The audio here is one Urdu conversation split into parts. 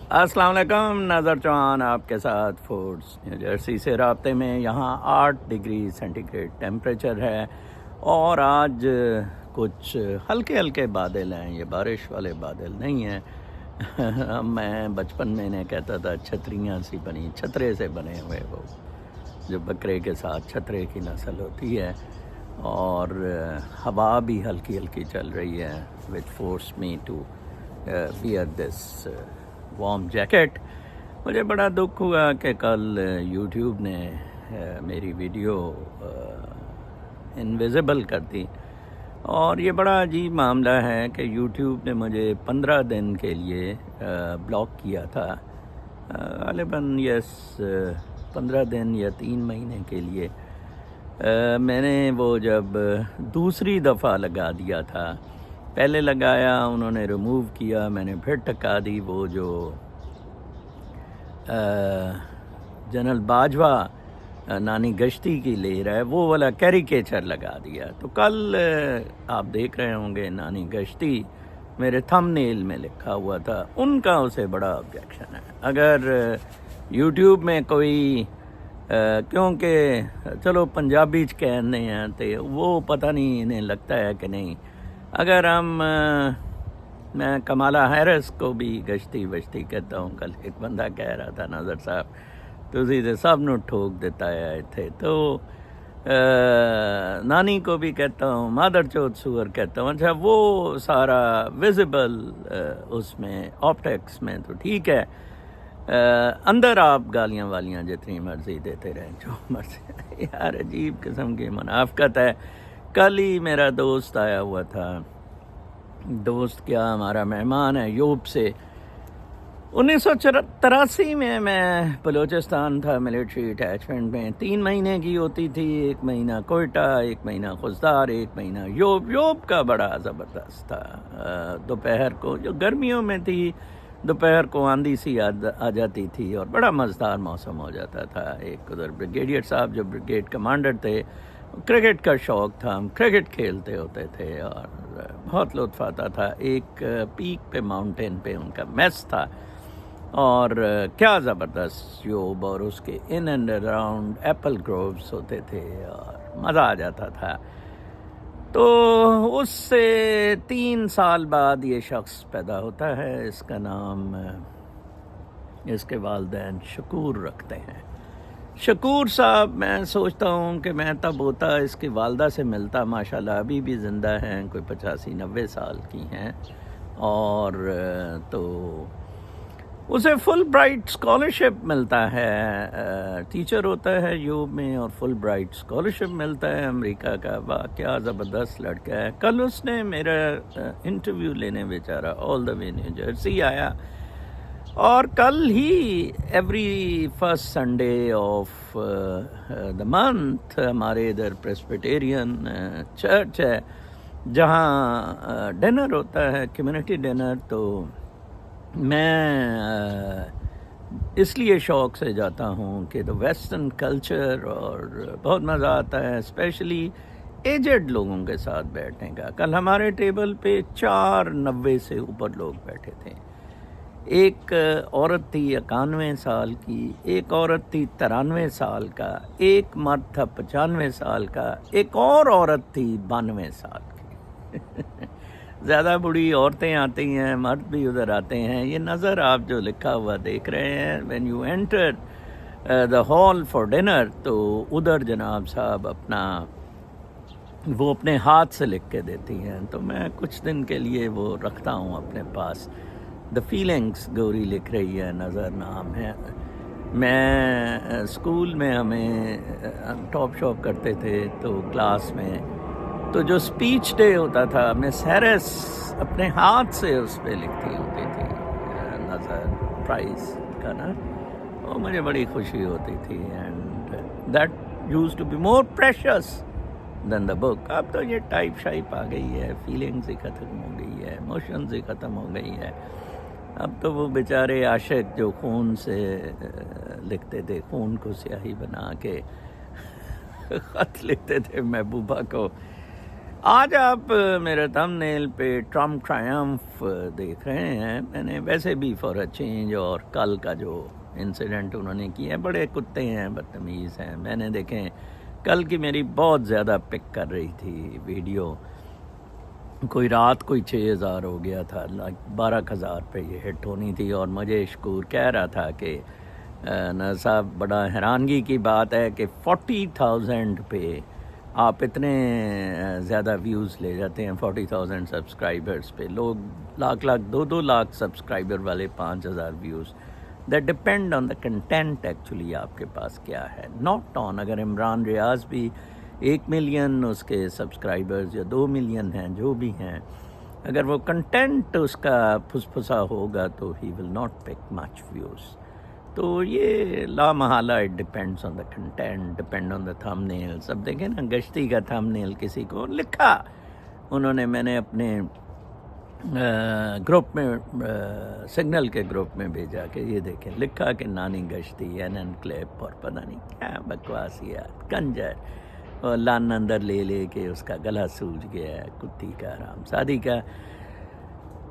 السلام علیکم، ناظر چوہان آپ کے ساتھ فورٹس نیو جرسی سے رابطے میں۔ یہاں 8 ڈگری سینٹی گریڈ ٹیمپریچر ہے اور آج کچھ ہلکے ہلکے بادل ہیں، یہ بارش والے بادل نہیں ہیں۔ میں بچپن میں انہیں کہتا تھا چھتریاں سی بنی، چھترے سے بنے ہوئے، وہ جو بکرے کے ساتھ چھترے کی نسل ہوتی ہے، اور ہوا بھی ہلکی ہلکی چل رہی ہے which forced me to wear this warm jacket. مجھے بڑا دکھ ہوا کہ کل یوٹیوب نے میری ویڈیو انویزیبل کر دی، اور یہ بڑا عجیب معاملہ ہے کہ یوٹیوب نے مجھے 15 دن کے لیے بلاک کیا تھا، غالباً 15 دن یا 3 مہینے کے لیے۔ میں نے وہ جب دوسری دفعہ لگا دیا تھا، پہلے لگایا انہوں نے ریموو کیا، میں نے پھر ٹکا دی، وہ جو جنرل باجوہ نانی گشتی کی لے رہا ہے وہ والا کیریکیچر لگا دیا۔ تو کل آپ دیکھ رہے ہوں گے نانی گشتی میرے تھم نیل میں لکھا ہوا تھا، ان کا اسے بڑا آبجیکشن ہے۔ اگر یوٹیوب میں کوئی کیونکہ چلو پنجابی کہنے ہیں تو وہ پتہ نہیں انہیں لگتا ہے کہ نہیں، اگر میں کمالا ہیرس کو بھی گشتی وشتی کہتا ہوں، کل ایک بندہ کہہ رہا تھا ناظر صاحب تسی تے سب نو ٹھوک دیتا ہے اتھے، تو نانی کو بھی کہتا ہوں، مادر چوت سور کہتا ہوں۔ اچھا وہ سارا ویزیبل اس میں آپٹکس میں تو ٹھیک ہے، اندر آپ گالیاں والیاں جتنی مرضی دیتے رہیں، جو مرضی، یار عجیب قسم کی منافقت ہے۔ کل ہی میرا دوست آیا ہوا تھا، دوست کیا ہمارا مہمان ہے یوب سے۔ 1983 میں بلوچستان تھا ملٹری اٹیچمنٹ میں، 3 مہینے کی ہوتی تھی، 1 مہینہ کوئٹہ، 1 مہینہ خزدار، 1 مہینہ یوب کا بڑا زبردست تھا۔ دوپہر کو جو گرمیوں میں تھی، دوپہر کو آندھی سی آ جاتی تھی اور بڑا مزدار موسم ہو جاتا تھا۔ ایک ادھر بریگیڈیئر صاحب جو بریگیڈ کمانڈر تھے، کرکٹ کا شوق تھا، ہم کرکٹ کھیلتے ہوتے تھے اور بہت لطف آتا تھا۔ ایک پیک پہ ماؤنٹین پہ ان کا میس تھا، اور کیا زبردست یوب، اور اس کے in and around apple grooves ہوتے تھے اور مزہ آ جاتا تھا۔ تو اس سے 3 سال بعد یہ شخص پیدا ہوتا ہے، اس کا نام اس کے والدین شکور رکھتے ہیں۔ شکور صاحب، میں سوچتا ہوں کہ میں تب ہوتا اس کی والدہ سے ملتا، ماشاءاللہ ابھی بھی زندہ ہیں، کوئی 85-90 سال کی ہیں، اور تو اسے فل برائٹ اسکالرشپ ملتا ہے، ٹیچر ہوتا ہے یوب میں اور فل برائٹ اسکالرشپ ملتا ہے امریکہ کا۔ واہ کیا زبردست لڑکا ہے۔ کل اس نے میرا انٹرویو لینے بیچارہ آل دا وے نیو جرسی آیا، اور کل ہی every first Sunday of the month ہمارے ادھر پریسبیٹیرین چرچ ہے جہاں ڈنر ہوتا ہے، کمیونٹی ڈنر، تو میں اس لیے شوق سے جاتا ہوں کہ دا ویسٹرن کلچر، اور بہت مزہ آتا ہے اسپیشلی ایجڈ لوگوں کے ساتھ بیٹھنے کا۔ کل ہمارے ٹیبل پہ 4 90 سے اوپر لوگ بیٹھے تھے، ایک عورت تھی 91 سال کی، ایک عورت تھی 93 سال کا، ایک مرد تھا 95 سال کا، ایک اور عورت تھی 92 سال کی۔ زیادہ بوڑھی عورتیں آتی ہیں، مرد بھی ادھر آتے ہیں۔ یہ نظر آپ جو لکھا ہوا دیکھ رہے ہیں، when you enter the hall for dinner, تو ادھر جناب صاحب وہ اپنے ہاتھ سے لکھ کے دیتی ہیں، تو میں کچھ دن کے لیے وہ رکھتا ہوں اپنے پاس۔ دا فیلنگس گوری لکھ رہی ہے، نظر نام ہے۔ میں اسکول میں ہمیں ٹاپ شاپ کرتے تھے تو کلاس میں تو جو اسپیچ ڈے ہوتا تھا، مس ہیرس اپنے ہاتھ سے اس پہ لکھتی ہوتی تھی نظر پرائز کا نا، اور مجھے بڑی خوشی ہوتی تھی، and that used to be more precious than the book. اب تو یہ ٹائپ شائپ آ گئی ہے، فیلنگز ہی ختم ہو گئی ہے، ایموشنز ہی ختم ہو گئی ہے۔ اب تو وہ بیچارے عاشق جو خون سے لکھتے تھے، خون کو سیاہی بنا کے خط لکھتے تھے محبوبہ کو، آج آپ میرے تھمبنیل پہ ٹرمپ ٹرائمف دیکھ رہے ہیں. میں نے ویسے بھی فار اے چینج اور کل کا جو انسیڈنٹ انہوں نے کیا ہے، بڑے کتے ہیں، بدتمیز ہیں. میں نے دیکھیں کل کی میری بہت زیادہ پک کر رہی تھی ویڈیو. کوئی رات کوئی 6,000 ہو گیا تھا، 12,000 پہ یہ ہٹ ہونی تھی. اور مجھے شکور کہہ رہا تھا کہ ناظر صاحب بڑا حیرانگی کی بات ہے کہ 40,000 پہ آپ اتنے زیادہ ویوز لے جاتے ہیں. 40,000 سبسکرائبرز پہ لوگ لاکھ 2 لاکھ سبسکرائبر والے 5,000 views. That depend on the content actually آپ کے پاس کیا ہے، ناٹ آن. اگر عمران ریاض بھی 1 ملین اس کے سبسکرائبرز یا 2 ملین ہیں جو بھی ہیں، اگر وہ کنٹینٹ اس کا پھسا ہوگا تو ہی will not pick much views. تو یہ لا محالہ it depends on the content, depend on the thumbnails. اب دیکھیں نا، گشتی کا تھم نیل کسی کو لکھا انہوں نے، میں نے اپنے گروپ میں سگنل کے گروپ میں بھیجا کہ یہ دیکھیں لکھا کہ نانی گشتی این کلپ اور پتہ نہیں کیا بکواسیات کنجر، اور لان اندر لے لے کے اس کا گلا سوج گیا ہے کتی کا حرام زادی کا.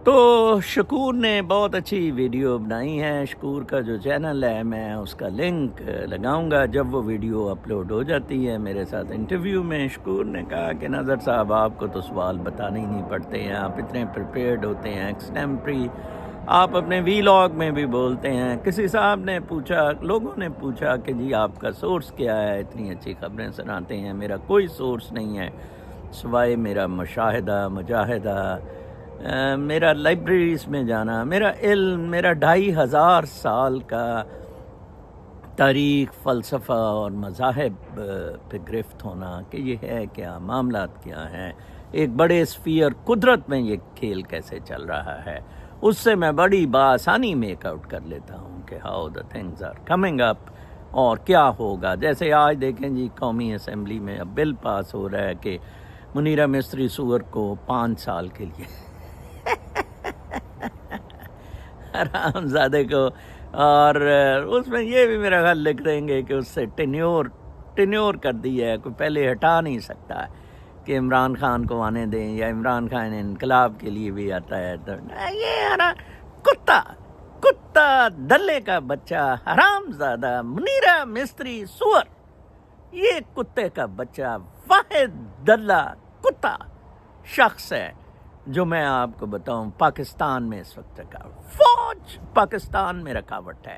تو شکور نے بہت اچھی ویڈیو بنائی ہے. شکور کا جو چینل ہے، میں اس کا لنک لگاؤں گا جب وہ ویڈیو اپلوڈ ہو جاتی ہے. میرے ساتھ انٹرویو میں شکور نے کہا کہ نظر صاحب آپ کو تو سوال بتانے ہی نہیں پڑتے ہیں، آپ اتنے پریپیئرڈ ہوتے ہیں، ایکسٹیمپری آپ اپنے وی لاگ میں بھی بولتے ہیں. کسی صاحب نے پوچھا، لوگوں نے پوچھا کہ جی آپ کا سورس کیا ہے، اتنی اچھی خبریں سناتے ہیں. میرا کوئی سورس نہیں ہے سوائے میرا مشاہدہ، مجاہدہ، میرا لائبریریز میں جانا، میرا علم، میرا 2,500 سال کا تاریخ، فلسفہ اور مذاہب پہ گرفت ہونا کہ یہ ہے کیا، معاملات کیا ہیں، ایک بڑے اسفیئر قدرت میں یہ کھیل کیسے چل رہا ہے، اس سے میں بڑی بآسانی میک آؤٹ کر لیتا ہوں کہ how the things are coming up اور کیا ہوگا. جیسے آج دیکھیں جی قومی اسمبلی میں اب بل پاس ہو رہا ہے کہ منیرہ مستری سور کو 5 سال کے لیے حرام زادے کو، اور اس میں یہ بھی میرا خیال لکھ دیں گے کہ اس سے ٹینیور کر دی ہے، کوئی پہلے ہٹا نہیں سکتا کہ عمران خان کو آنے دیں، یا عمران خان انقلاب کے لیے بھی آتا ہے. تو یہ کتا دلے کا بچہ حرام زادہ منیرہ مستری سور، یہ کتے کا بچہ واحد دلہ کتا شخص ہے جو میں آپ کو بتاؤں پاکستان میں اس وقت فوج پاکستان میں رکاوٹ ہے.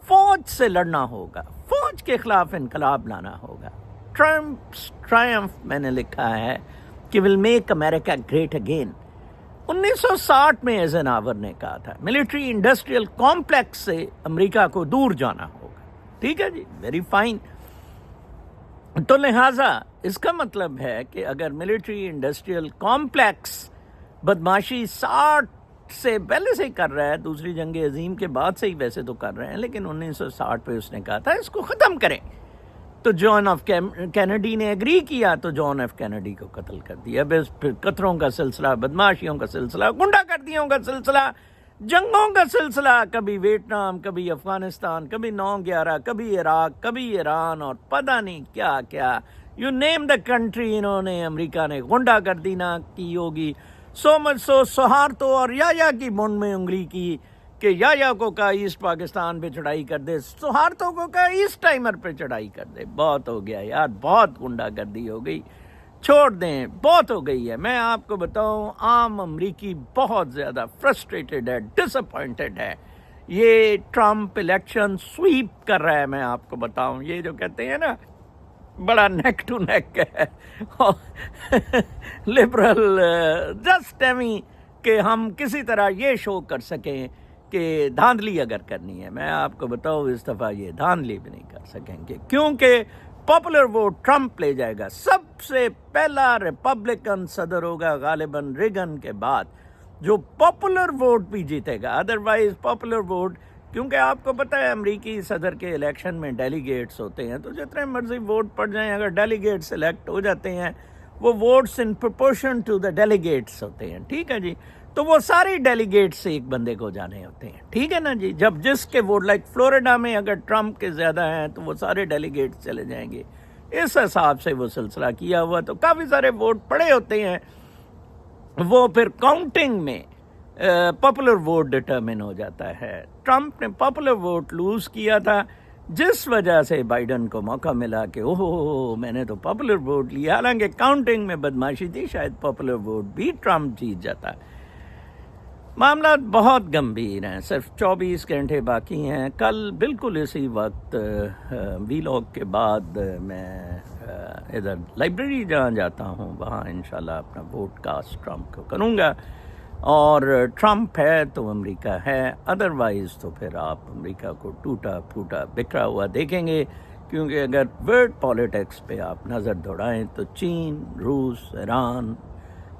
فوج سے لڑنا ہوگا، فوج کے خلاف انقلاب لانا ہوگا. ٹرائمف میں نے لکھا ہے کہ will make America great again. 1960 میں ایزنہاور نے کہا تھا ملٹری انڈسٹریل کمپلیکس سے امریکہ کو دور جانا ہوگا. ٹھیک ہے جی، ویری فائن. تو لہٰذا اس کا مطلب ہے کہ اگر ملٹری انڈسٹریل کمپلیکس بدماشی 60 سے پہلے سے ہی کر رہا ہے، دوسری جنگ عظیم کے بعد سے ہی ویسے تو کر رہے ہیں، لیکن 1960 پہ اس نے کہا تھا اس کو ختم کریں. تو جان ایف کینیڈی نے ایگری کیا، تو جان ایف کینیڈی کو قتل کر دیا. بس پھر قتلوں کا سلسلہ، بدماشیوں کا سلسلہ، غنڈہ گردیوں کا سلسلہ، جنگوں کا سلسلہ، کبھی ویتنام، کبھی افغانستان، کبھی 9/11، کبھی عراق، کبھی ایران، اور پتہ نہیں کیا کیا، یو نیم دا کنٹری انہوں نے، امریکہ نے غنڈہ گردی نہ کی ہوگی. سو مچ سو سہارتو اور یا کی منڈ میں انگلی کی کہ یا کو کہا ایسٹ پاکستان پہ چڑھائی کر دے، سہارتو کو کہا ایسٹ ٹائمر پہ چڑھائی کر دے. بہت ہو گیا یار، بہت غنڈہ گردی ہو گئی، چھوڑ دیں، بہت ہو گئی ہے. میں آپ کو بتاؤں عام امریکی بہت زیادہ فرسٹریٹڈ ہے، ڈس اپوائنٹڈ ہے. یہ ٹرمپ الیکشن سویپ کر رہا ہے. میں آپ کو بتاؤں، یہ جو کہتے ہیں نا بڑا نیک ٹو نیک ہے لبرل جسٹ ایمی کہ ہم کسی طرح یہ شو کر سکیں کہ دھاندلی اگر کرنی ہے. میں آپ کو بتاؤں اس دفعہ یہ دھاندلی بھی نہیں کر سکیں گے، کیونکہ پاپولر ووٹ ٹرمپ لے جائے گا. سب سے پہلا ریپبلکن صدر ہوگا غالباً ریگن کے بعد جو پاپولر ووٹ بھی جیتے گا. ادروائز پاپولر ووٹ، کیونکہ آپ کو پتہ ہے امریکی صدر کے الیکشن میں ڈیلیگیٹس ہوتے ہیں، تو جتنے مرضی ووٹ پڑ جائیں، اگر ڈیلیگیٹ سلیکٹ ہو جاتے ہیں، وہ votes in proportion to the delegates ہوتے ہیں. ٹھیک ہے جی، تو وہ سارے ڈیلیگیٹس سے ایک بندے کو جانے ہوتے ہیں. ٹھیک ہے نا جی، جب جس کے ووٹ، لائک فلوریڈا میں اگر ٹرمپ کے زیادہ ہیں تو وہ سارے ڈیلیگیٹس چلے جائیں گے. اس حساب سے وہ سلسلہ کیا ہوا. تو کافی سارے ووٹ پڑے ہوتے ہیں, وہ پھر کاؤنٹنگ میں پاپولر ووٹ ڈٹرمن ہو جاتا ہے. ٹرمپ نے پاپولر ووٹ لوز کیا تھا, جس وجہ سے بائیڈن کو موقع ملا کہ اوہ میں نے تو پاپولر ووٹ لیا, حالانکہ کاؤنٹنگ میں بدماشی تھی, شاید پاپولر ووٹ بھی ٹرمپ جیت جاتا. معاملات بہت گمبھیر ہیں, صرف 24 گھنٹے باقی ہیں. کل بالکل اسی وقت ویلاگ کے بعد میں ادھر لائبریری جہاں جاتا ہوں وہاں انشاءاللہ اپنا ووٹ کاسٹ ٹرمپ کو کروں گا, اور ٹرمپ ہے تو امریکہ ہے, ادروائز تو پھر آپ امریکہ کو ٹوٹا پھوٹا بکھرا ہوا دیکھیں گے. کیونکہ اگر ورلڈ پالیٹکس پہ آپ نظر دوڑائیں تو چین, روس, ایران,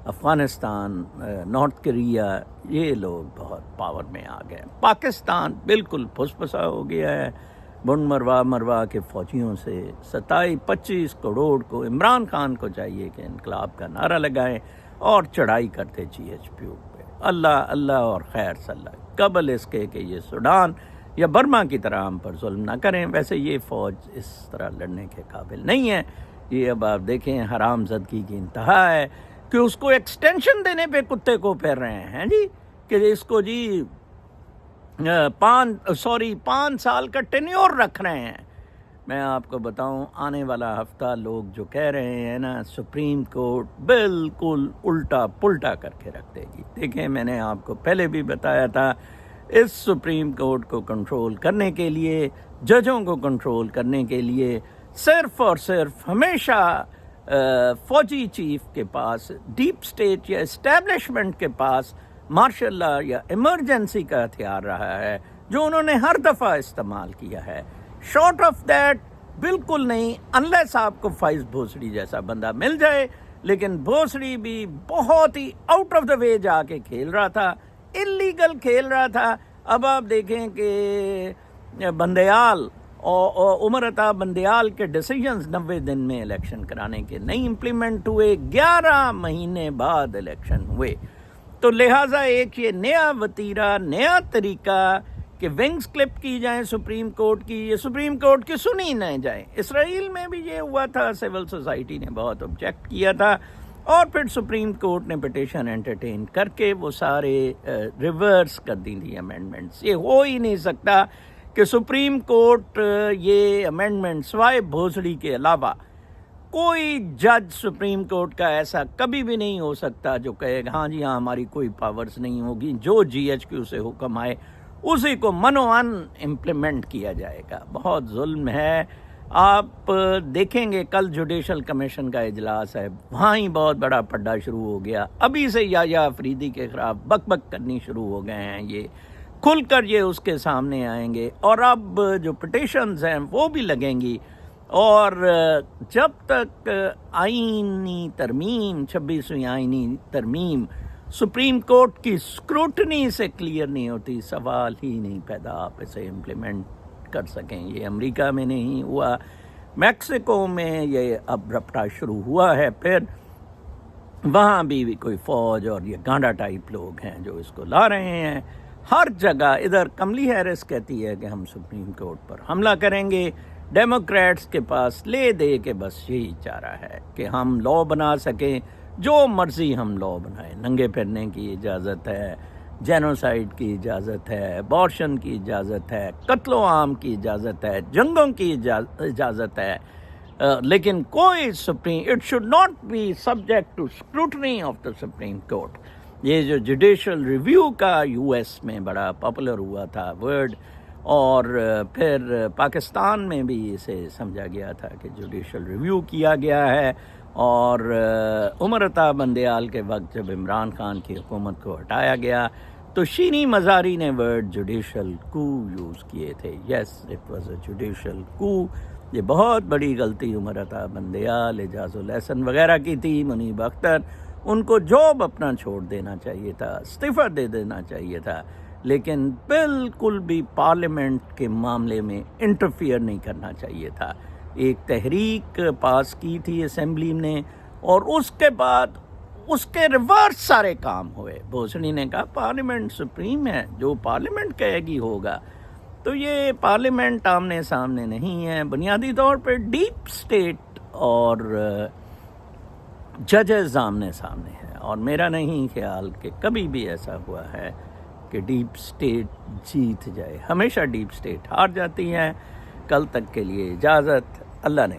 افغانستان, نارتھ کوریا, یہ لوگ بہت پاور میں آ گئے. پاکستان بالکل پھس پھسا ہو گیا ہے بن مروا کے فوجیوں سے. 27-25 کروڑ کو عمران خان کو چاہیے کہ انقلاب کا نعرہ لگائیں اور چڑھائی کرتے GHQ پہ. اللہ اللہ اور خیر صلی, قبل اس کے کہ یہ سوڈان یا برما کی طرح ہم پر ظلم نہ کریں. ویسے یہ فوج اس طرح لڑنے کے قابل نہیں ہے. یہ اب آپ دیکھیں حرام زدگی کی انتہا ہے کہ اس کو ایکسٹینشن دینے پہ کتے کو پھیر رہے ہیں جی, کہ اس کو جی 5 سال کا ٹینیور رکھ رہے ہیں. میں آپ کو بتاؤں, آنے والا ہفتہ لوگ جو کہہ رہے ہیں نا سپریم کورٹ بالکل الٹا پلٹا کر کے رکھ دے گی. دیکھیں میں نے آپ کو پہلے بھی بتایا تھا, اس سپریم کورٹ کو کنٹرول کرنے کے لیے, ججوں کو کنٹرول کرنے کے لیے صرف اور صرف ہمیشہ فوجی چیف کے پاس, ڈیپ سٹیٹ یا اسٹیبلشمنٹ کے پاس مارشل لا یا ایمرجنسی کا ہتھیار رہا ہے, جو انہوں نے ہر دفعہ استعمال کیا ہے. شارٹ آف دیٹ بالکل نہیں, انلیس آپ کو فائز بھوسڑی جیسا بندہ مل جائے. لیکن بھوسڑی بھی بہت ہی آؤٹ آف دا وے جا کے کھیل رہا تھا, انلیگل کھیل رہا تھا. اب آپ دیکھیں کہ بندیال اور عمر عطا بندیال کے ڈیسیجنز 90 دن میں الیکشن کرانے کے نہیں امپلیمنٹ ہوئے, 11 مہینے بعد الیکشن ہوئے. تو لہٰذا ایک یہ نیا وتیرہ, نیا طریقہ کہ ونگز کلپ کی جائیں سپریم کورٹ کی, یہ سپریم کورٹ کی سنی نہ جائیں. اسرائیل میں بھی یہ ہوا تھا, سول سوسائٹی نے بہت آبجیکٹ کیا تھا, اور پھر سپریم کورٹ نے پٹیشن انٹرٹین کر کے وہ سارے ریورس کر دی تھی امینڈمنٹس. یہ ہو ہی نہیں سکتا کہ سپریم کورٹ یہ امینڈمنٹ سوائے بھوسڑی کے علاوہ کوئی جج سپریم کورٹ کا ایسا کبھی بھی نہیں ہو سکتا جو کہے گا ہاں جی ہاں ہماری کوئی پاورز نہیں ہوگی, جو GHQ سے حکم آئے اسی کو منوان امپلیمنٹ کیا جائے گا. بہت ظلم ہے. آپ دیکھیں گے کل جوڈیشل کمیشن کا اجلاس ہے, وہاں ہی بہت بڑا پڈا شروع ہو گیا. ابھی سے یا افریدی کے خلاف بک بک کرنی شروع ہو گئے ہیں, یہ کھل کر یہ اس کے سامنے آئیں گے. اور اب جو پٹیشنز ہیں وہ بھی لگیں گی, اور جب تک آئینی ترمیم 26ویں آئینی ترمیم سپریم کورٹ کی اسکروٹنی سے کلیئر نہیں ہوتی, سوال ہی نہیں پیدا آپ اسے امپلیمنٹ کر سکیں. یہ امریکہ میں نہیں ہوا, میکسیکو میں یہ اب رپٹا شروع ہوا ہے, پھر وہاں بھی کوئی فوج اور یہ گانڈا ٹائپ لوگ ہیں جو اس کو لا رہے ہیں. ہر جگہ ادھر کملی ہیرس کہتی ہے کہ ہم سپریم کورٹ پر حملہ کریں گے, ڈیموکریٹس کے پاس لے دے کے بس یہی چارہ ہے کہ ہم لا بنا سکیں, جو مرضی ہم لا بنائیں. ننگے پھرنے کی اجازت ہے, جینوسائیڈ کی اجازت ہے, ابارشن کی اجازت ہے, قتل و عام کی اجازت ہے, جنگوں کی اجازت ہے, لیکن کوئی it should not be subject to scrutiny of the Supreme Court. یہ جو جوڈیشل ریویو کا US میں بڑا پاپولر ہوا تھا ورڈ, اور پھر پاکستان میں بھی اسے سمجھا گیا تھا کہ جوڈیشل ریویو کیا گیا ہے. اور عمر عطا بندیال کے وقت جب عمران خان کی حکومت کو ہٹایا گیا تو شینی مزاری نے ورڈ جوڈیشل کو یوز کیے تھے. Yes it was a judicial کو. یہ بہت بڑی غلطی عمر عطا بندیال, اعجاز الاحسن وغیرہ کی تھی, منیب اختر, ان کو جاب اپنا چھوڑ دینا چاہیے تھا, استعفیٰ دے دینا چاہیے تھا, لیکن بالکل بھی پارلیمنٹ کے معاملے میں انٹرفیئر نہیں کرنا چاہیے تھا. ایک تحریک پاس کی تھی اسمبلی نے, اور اس کے بعد اس کے ریورس سارے کام ہوئے. بھوسڑی نے کہا پارلیمنٹ سپریم ہے, جو پارلیمنٹ کہے گی ہوگا. تو یہ پارلیمنٹ آمنے سامنے نہیں ہے. بنیادی طور پر ڈیپ سٹیٹ اور ججز آمنے سامنے ہیں، اور میرا نہیں خیال کہ کبھی بھی ایسا ہوا ہے کہ ڈیپ سٹیٹ جیت جائے، ہمیشہ ڈیپ سٹیٹ ہار جاتی ہے۔ کل تک کے لیے اجازت، اللہ نے